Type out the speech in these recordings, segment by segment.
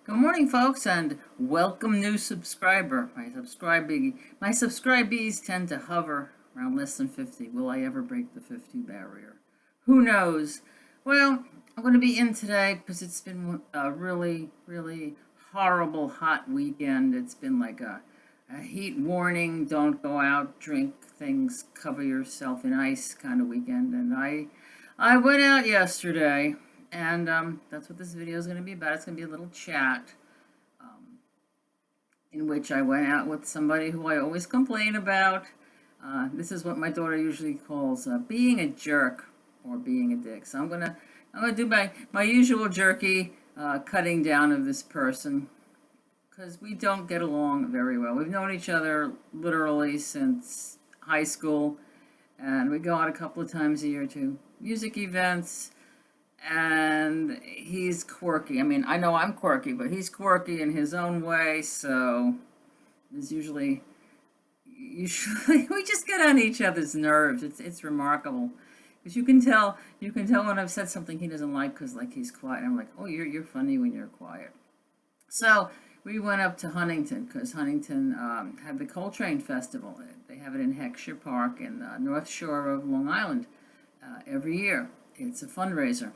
Good morning, folks, and welcome new subscriber. My subscribees tend to hover around less than 50. Will I ever break the 50 barrier? Who knows? Well, I'm going to be in today because it's been a really, really horrible hot weekend. It's been like a heat warning, don't go out, drink things, cover yourself in ice kind of weekend. And I went out yesterday. And that's what this video is going to be about. It's going to be a little chat in which I went out with somebody who I always complain about. This is what my daughter usually calls being a jerk or being a dick. So I'm gonna do my usual jerky cutting down of this person because we don't get along very well. We've known each other literally since high school, and we go out a couple of times a year to music events. And he's quirky. I mean, I know I'm quirky, but he's quirky in his own way. So there's usually we just get on each other's nerves. It's remarkable because you can tell when I've said something he doesn't like because like he's quiet. And I'm like, oh, you're funny when you're quiet. So we went up to Huntington because Huntington had the Coltrane Festival. They have it in Heckscher Park in the North Shore of Long Island every year. It's a fundraiser.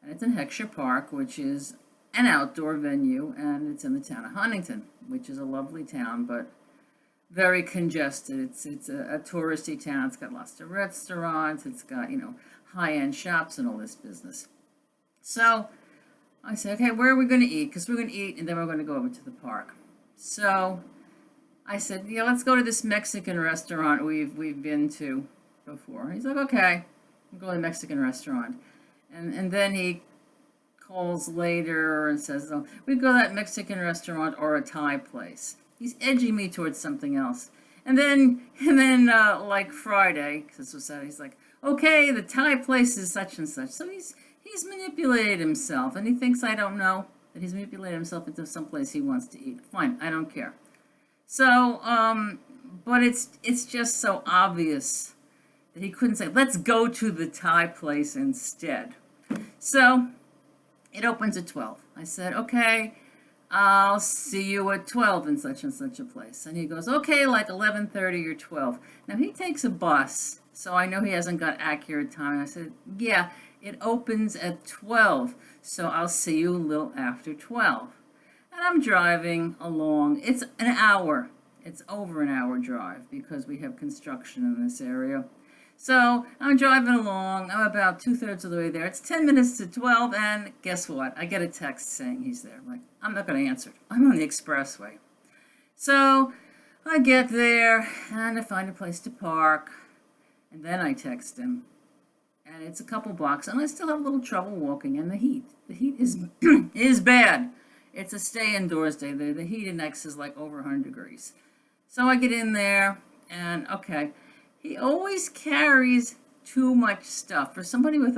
And it's in Heckscher Park, which is an outdoor venue, and it's in the town of Huntington, which is a lovely town, but very congested. It's a touristy town. It's got lots of restaurants. It's got, high-end shops and all this business. So I said, okay, where are we going to eat? Because we're going to eat, and then we're going to go over to the park. So I said, yeah, let's go to this Mexican restaurant we've been to before. He's like, okay, we'll go to the Mexican restaurant. And then he calls later and says, oh, we go to that Mexican restaurant or a Thai place. He's edging me towards something else. And then like Friday, because this was Saturday, he's like, okay, the Thai place is such and such. So he's manipulated himself, and he thinks I don't know that he's manipulated himself into some place he wants to eat. Fine, I don't care. So, but it's just so obvious that he couldn't say, let's go to the Thai place instead. So it opens at 12. I said, okay, I'll see you at 12 in such and such a place. And he goes, okay, like 11:30 or 12. Now he takes a bus, so I know he hasn't got accurate time. I said, yeah, it opens at 12, so I'll see you a little after 12. And I'm driving along. It's an hour. It's over an hour drive because we have construction in this area. So I'm driving along. I'm about 2/3 of the way there. It's 10 minutes to 12, and guess what? I get a text saying he's there. I'm like, I'm not going to answer it. I'm on the expressway. So I get there, and I find a place to park, and then I text him. And it's a couple blocks, and I still have a little trouble walking, and the heat. The heat is is bad. It's a stay indoors day. The heat index is like over 100 degrees. So I get in there, and okay. He always carries too much stuff. For somebody with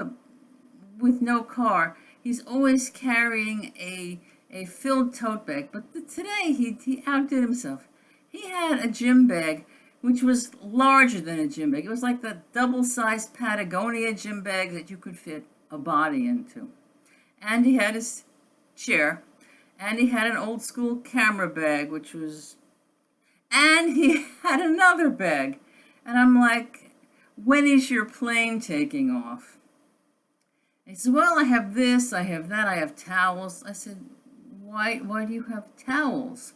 no car, he's always carrying a filled tote bag. But today he outdid himself. He had a gym bag which was larger than a gym bag. It was like the double-sized Patagonia gym bag that you could fit a body into. And he had his chair, and he had an old-school camera bag, and he had another bag. And I'm like, when is your plane taking off? And he said, well, I have this, I have that, I have towels. I said, why do you have towels?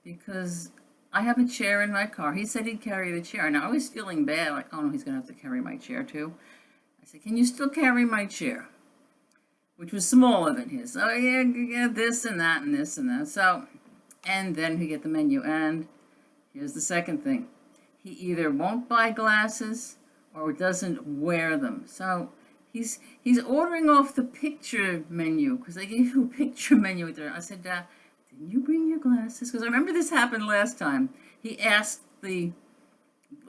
Because I have a chair in my car. He said he'd carry the chair. And I was feeling bad, like, oh no, he's going to have to carry my chair too. I said, can you still carry my chair? Which was smaller than his. Oh yeah, this and that and this and that. So, and then we get the menu. And here's the second thing. He either won't buy glasses or doesn't wear them. So he's ordering off the picture menu because they gave you a picture menu there. I said, didn't you bring your glasses? Because I remember this happened last time. He asked we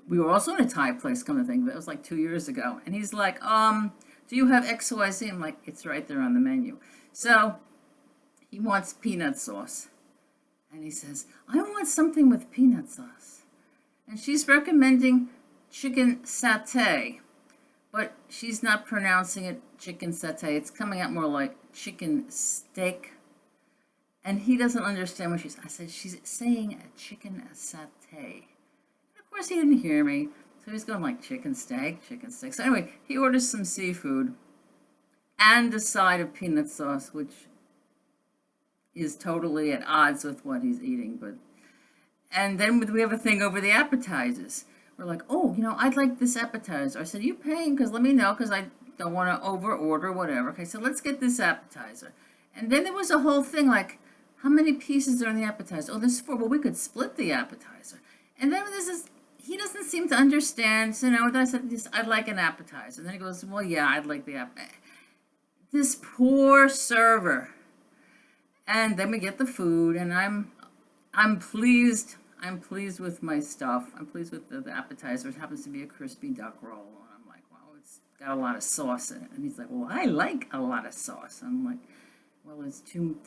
were also in a Thai place, come to think of it. It was like 2 years ago. And he's like, do you have XYZ? I'm like, it's right there on the menu. So he wants peanut sauce. And he says, I want something with peanut sauce. And she's recommending chicken satay, but she's not pronouncing it chicken satay. It's coming out more like chicken steak. And he doesn't understand what I said, she's saying a chicken satay. Of course, he didn't hear me. So he's going like chicken steak, chicken steak. So anyway, he orders some seafood and a side of peanut sauce, which is totally at odds with what he's eating. And then we have a thing over the appetizers. We're like, oh, I'd like this appetizer. I said, you paying? Because let me know, because I don't want to over order, whatever. Okay, so let's get this appetizer. And then there was a whole thing like, how many pieces are in the appetizer? Oh, there's 4. Well, we could split the appetizer. And then there's this, he doesn't seem to understand. So, I said, I'd like an appetizer. And then he goes, well, yeah, I'd like the appetizer. This poor server. And then we get the food, and I'm pleased. I'm pleased with my stuff. I'm pleased with the appetizer. It happens to be a crispy duck roll. And I'm like, wow, it's got a lot of sauce in it. And he's like, well, I like a lot of sauce. I'm like, well, it's too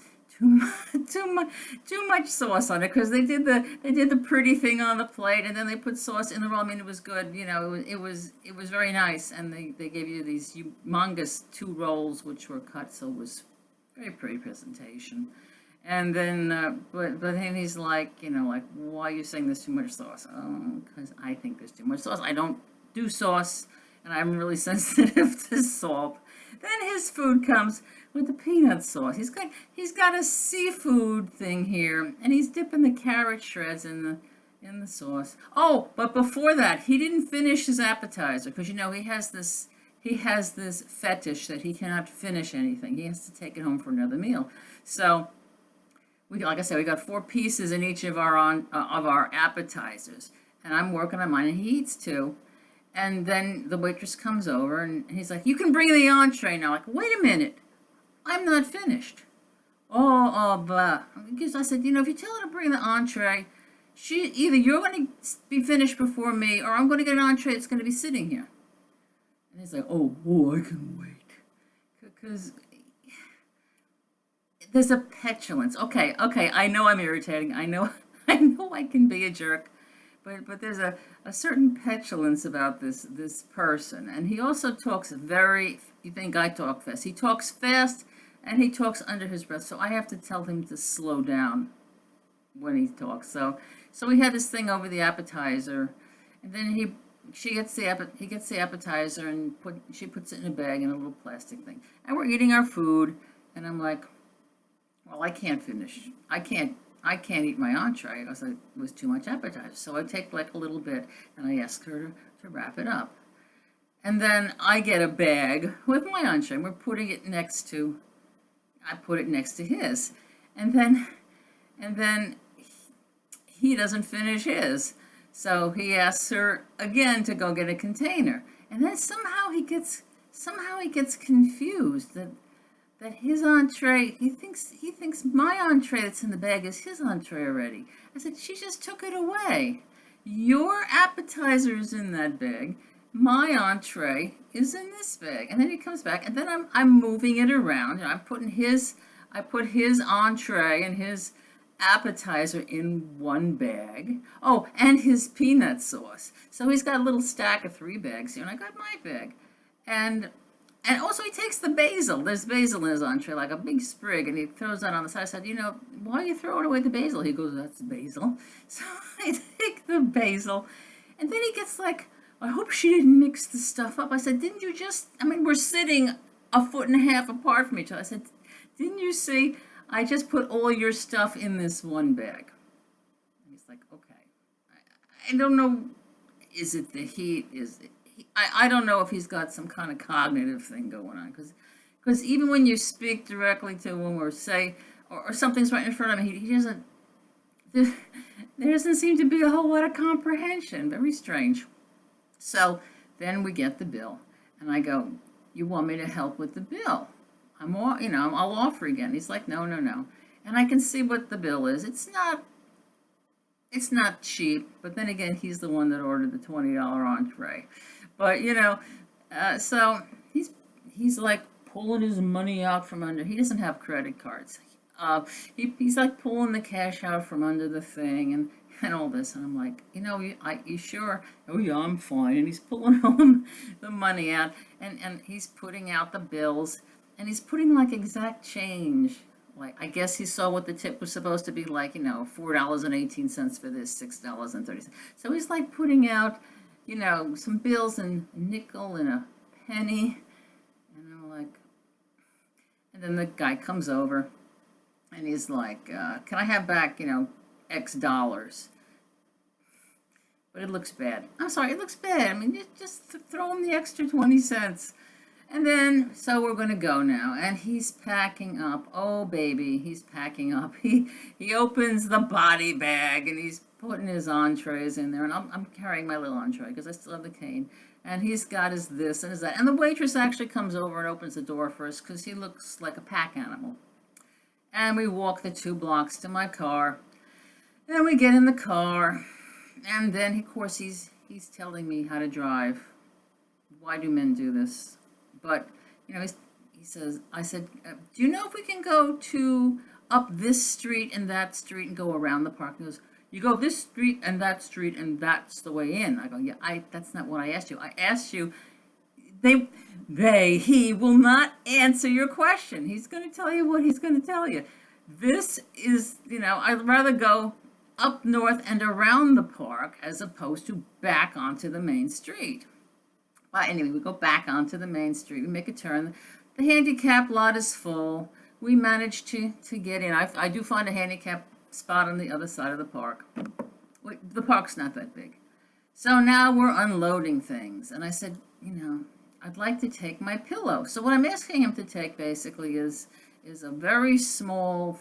much sauce on it, because they did the pretty thing on the plate, and then they put sauce in the roll. I mean, it was good. It was very nice, and they gave you these humongous 2 rolls, which were cut, so it was very pretty presentation. And then, but then he's like, like, why are you saying there's too much sauce? Oh, because I think there's too much sauce. I don't do sauce, and I'm really sensitive to salt. Then his food comes with the peanut sauce. He's got a seafood thing here, and he's dipping the carrot shreds in the sauce. Oh, but before that, he didn't finish his appetizer, because he has this fetish that he cannot finish anything. He has to take it home for another meal. So, like I said, we got 4 pieces in each of our appetizers, and I'm working on mine, and he eats 2. And then the waitress comes over, and he's like, you can bring the entree now. Like, wait a minute, I'm not finished. Oh, blah. Because I said, if you tell her to bring the entree, either you're going to be finished before me, or I'm going to get an entree that's going to be sitting here. And he's like, oh, I can wait. Because there's a petulance. Okay, I know I'm irritating. I know I can be a jerk. But there's a certain petulance about this person. And he also talks you think I talk fast. He talks fast, and he talks under his breath. So I have to tell him to slow down when he talks. So we had this thing over the appetizer, and then he gets the appetizer, and she puts it in a bag in a little plastic thing. And we're eating our food, and I'm like, well, I can't finish. I can't eat my entree. I was like, it was too much appetizer. So I take like a little bit, and I ask her to wrap it up. And then I get a bag with my entree, and I put it next to his. And then he doesn't finish his. So he asks her again to go get a container. And then somehow he gets confused that his entree, he thinks my entree that's in the bag is his entree already. I said, she just took it away. Your appetizer is in that bag. My entree is in this bag. And then he comes back, and then I'm moving it around. I put his entree and his appetizer in one bag. Oh, and his peanut sauce. So he's got a little stack of 3 bags here, and I got my bag. And also he takes the basil. There's basil in his entree, like a big sprig, and he throws that on the side. I said, why are you throwing away the basil? He goes, that's basil. So I take the basil, and then he gets like, I hope she didn't mix the stuff up. I said, didn't you we're sitting 1.5 feet apart from each other. I said, didn't you see, I just put all your stuff in this one bag. And he's like, okay. I don't know, is it the heat? I don't know if he's got some kind of cognitive thing going on, because even when you speak directly to him or say, or something's right in front of him, he doesn't, there doesn't seem to be a whole lot of comprehension. Very strange. So then we get the bill, and I go, you want me to help with the bill? I'll offer again. He's like, no. And I can see what the bill is. It's not cheap, but then again, he's the one that ordered the $20 entree. But, so he's like pulling his money out from under. He doesn't have credit cards. He's like pulling the cash out from under the thing and all this. And I'm like, you sure? Oh, yeah, I'm fine. And he's pulling all the money out, and he's putting out the bills, and he's putting like exact change, like, I guess he saw what the tip was supposed to be like, $4.18 for this, $6.30. So he's like putting out, some bills and a nickel and a penny. And I'm like, and then the guy comes over and he's like, can I have back, X dollars? But it looks bad. I'm sorry, it looks bad. I mean, just throw him the extra 20 cents. And then, so we're going to go now. And he's packing up. Oh, baby, he's packing up. He opens the body bag and he's putting his entrees in there. And I'm carrying my little entree because I still have the cane. And he's got his this and his that. And the waitress actually comes over and opens the door for us because he looks like a pack animal. And we walk the 2 blocks to my car. And we get in the car. And then, of course, he's telling me how to drive. Why do men do this? But, he says, I said, do you know if we can go up this street and that street and go around the park? He goes, you go this street and that's the way in. I go, yeah, that's not what I asked you. I asked you, he will not answer your question. He's going to tell you what he's going to tell you. This is, I'd rather go up north and around the park as opposed to back onto the main street. Well, anyway, we go back onto the main street. We make a turn. The handicap lot is full. We manage to get in. I do find a handicap spot on the other side of the park. The park's not that big. So now we're unloading things. And I said, I'd like to take my pillow. So what I'm asking him to take basically is a very small,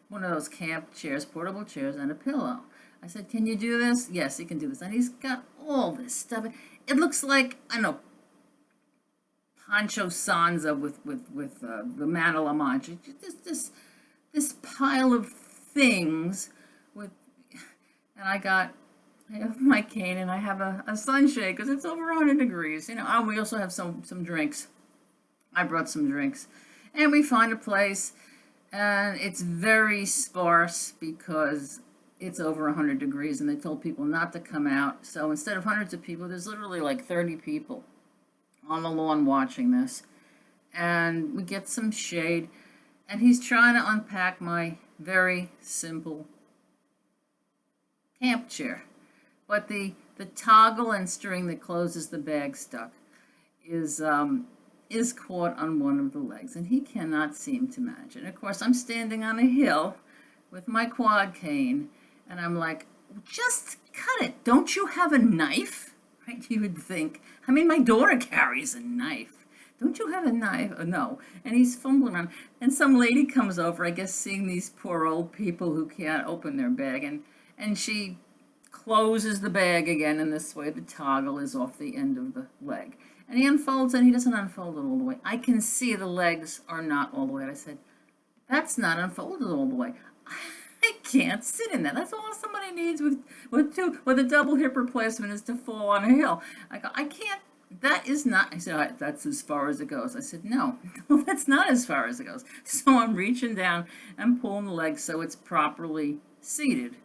one of those camp chairs, portable chairs, and a pillow. I said, can you do this? Yes, he can do this. And he's got all this stuff. It looks like, I don't know, Pancho Sanza with the mantle of Mancha. This pile of things with, and I have my cane and I have a sunshade because it's over 100 degrees. We also have some drinks. I brought some drinks. And we find a place, and it's very sparse because it's over 100 degrees, and they told people not to come out. So instead of hundreds of people, there's literally like 30 people on the lawn watching this. And we get some shade, and he's trying to unpack my very simple camp chair. But the toggle and string that closes the bag stuck is caught on one of the legs, and he cannot seem to manage it. And of course, I'm standing on a hill with my quad cane, and I'm like, just cut it. Don't you have a knife? Right? You would think. I mean, my daughter carries a knife. Don't you have a knife? Oh, no. And he's fumbling around. And some lady comes over, I guess, seeing these poor old people who can't open their bag. And she closes the bag again, and this way the toggle is off the end of the leg. And he unfolds, and he doesn't unfold it all the way. I can see the legs are not all the way. And I said, that's not unfolded all the way. I can't sit in that. That's all somebody needs with a double hip replacement is to fall on a hill. I go, I can't. That is not. I said, that's as far as it goes. I said, no, that's not as far as it goes. So I'm reaching down and pulling the leg so it's properly seated.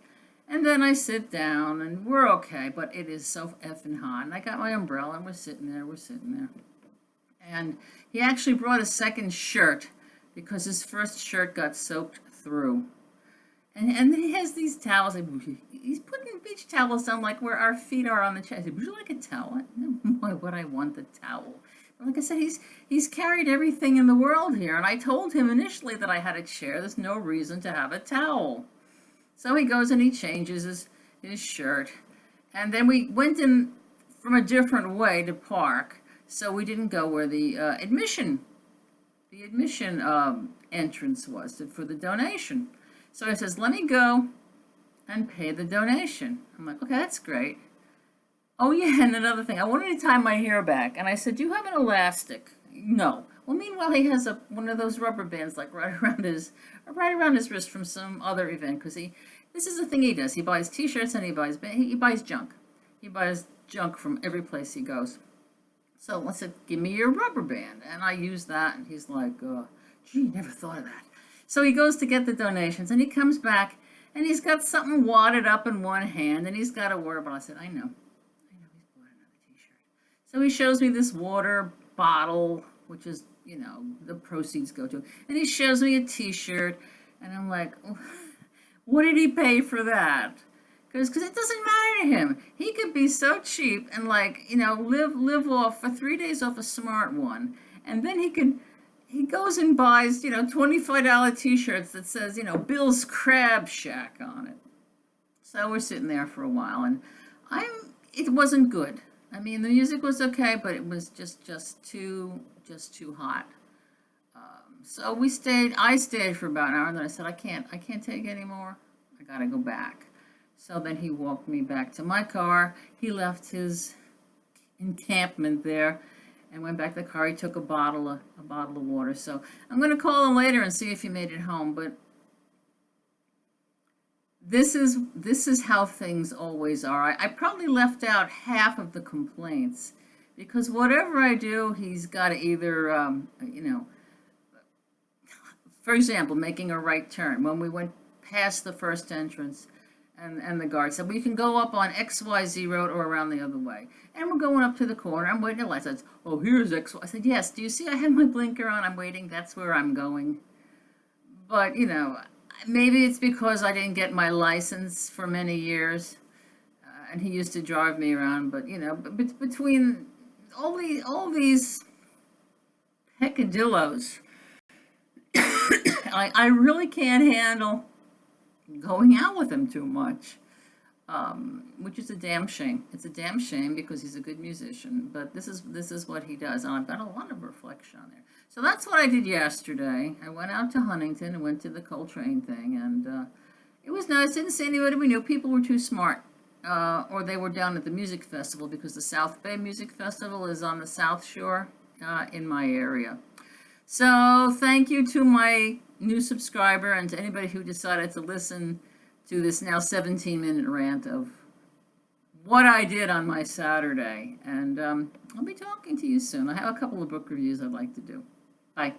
And then I sit down, and we're okay, but it is so effing hot. And I got my umbrella, and we're sitting there. And he actually brought a second shirt because his first shirt got soaked through. And he has these towels. He's putting beach towels down like where our feet are on the chair. I said, would you like a towel? Why would I want the towel? But like I said, he's carried everything in the world here. And I told him initially that I had a chair. There's no reason to have a towel. So he goes and he changes his shirt. And then we went in from a different way to park. So we didn't go where the admission entrance was for the donation. So he says, let me go and pay the donation. I'm like, okay, that's great. Oh, yeah, and another thing. I wanted to tie my hair back. And I said, do you have an elastic? No. Well, meanwhile, he has one of those rubber bands like right around his wrist from some other event. Because this is the thing he does. He buys T-shirts and he buys junk. He buys junk from every place he goes. So I said, give me your rubber band. And I use that. And he's like, gee, never thought of that. So he goes to get the donations, and he comes back, and he's got something wadded up in one hand, and he's got a water bottle. I said, I know, he's bought another T-shirt. So he shows me this water bottle, which is, the proceeds go to. And he shows me a T-shirt, And I'm like, what did he pay for that? Because it doesn't matter to him. He could be so cheap and like, live off for 3 days off a smart one. And then he goes and buys, $25 t-shirts that says, Bill's Crab Shack on it. So we're sitting there for a while, and it wasn't good. I mean, the music was okay, but it was just too hot. So I stayed for about an hour, and then I said, I can't take any more. I gotta go back. So then he walked me back to my car. He left his encampment there and went back to the car. He took a bottle of water. So I'm gonna call him later and see if he made it home. But this is how things always are. I probably left out half of the complaints because whatever I do, he's got to either, for example, making a right turn. When we went past the first entrance, and the guard said, well, you can go up on XYZ road or around the other way. And we're going up to the corner. I'm waiting at lights. I said, oh, here's XY. I said, yes, do you see I have my blinker on? I'm waiting. That's where I'm going. But, maybe it's because I didn't get my license for many years. And he used to drive me around. But, between all these peccadillos, I really can't handle going out with him too much, which is a damn shame. It's a damn shame because he's a good musician, but this is what he does, and I've got a lot of reflection on there. So that's what I did yesterday. I went out to Huntington and went to the Coltrane thing, and it was nice. Didn't see anybody we knew. People were too smart, or they were down at the music festival because the South Bay Music Festival is on the South Shore in my area. So thank you to my new subscriber and to anybody who decided to listen to this now 17-minute rant of what I did on my Saturday. And I'll be talking to you soon. I have a couple of book reviews I'd like to do. Bye.